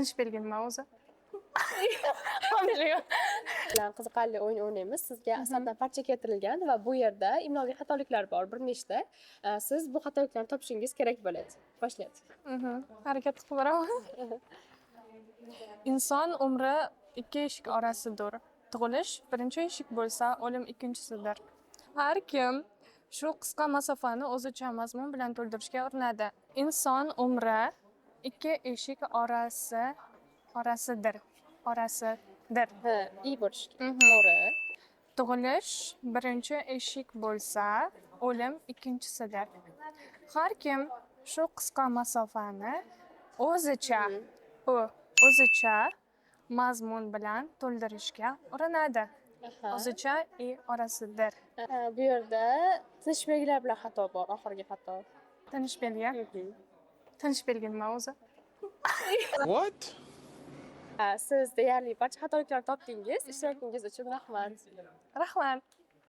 Tanish belgilma o'zi. Familiya. bilan qiziqarli o'yin o'ynaymiz. Sizga asardan parcha keltirilgan va bu yerda imloviy xatoliklar bor bir nechta. Siz bu xatoliklarni topishingiz kerak bo'ladi. Boshlaylik. Harakat qilib ko'raman. Inson umri ikki eshik orasidir. Tug'ilish birinchi eshik bo'lsa, o'lim ikkinchisidir. Har kim shu qisqa masofani o'zicha mazmun bilan to'ldirishga urinadi. Inson umri ikki eshik orasidir. Ha, iyi bo'lish kerak. To'g'ri. Tug'ilish birinchi eshik bo'lsa, o'lim ikkinchisidir. Har kim shu qisqa masofani o'zicha mazmun bilan to'ldirishga urinadi. O'zicha orasidir. Bu yerda tinish belgilar bilan xato bor, oxirgi xato. Tanish belgi. Tanish belgi nima o'zi? What? Siz deyarli barcha xatoliklarni topdingiz. Ishtirokingiz uchun rahmat. Rahmat.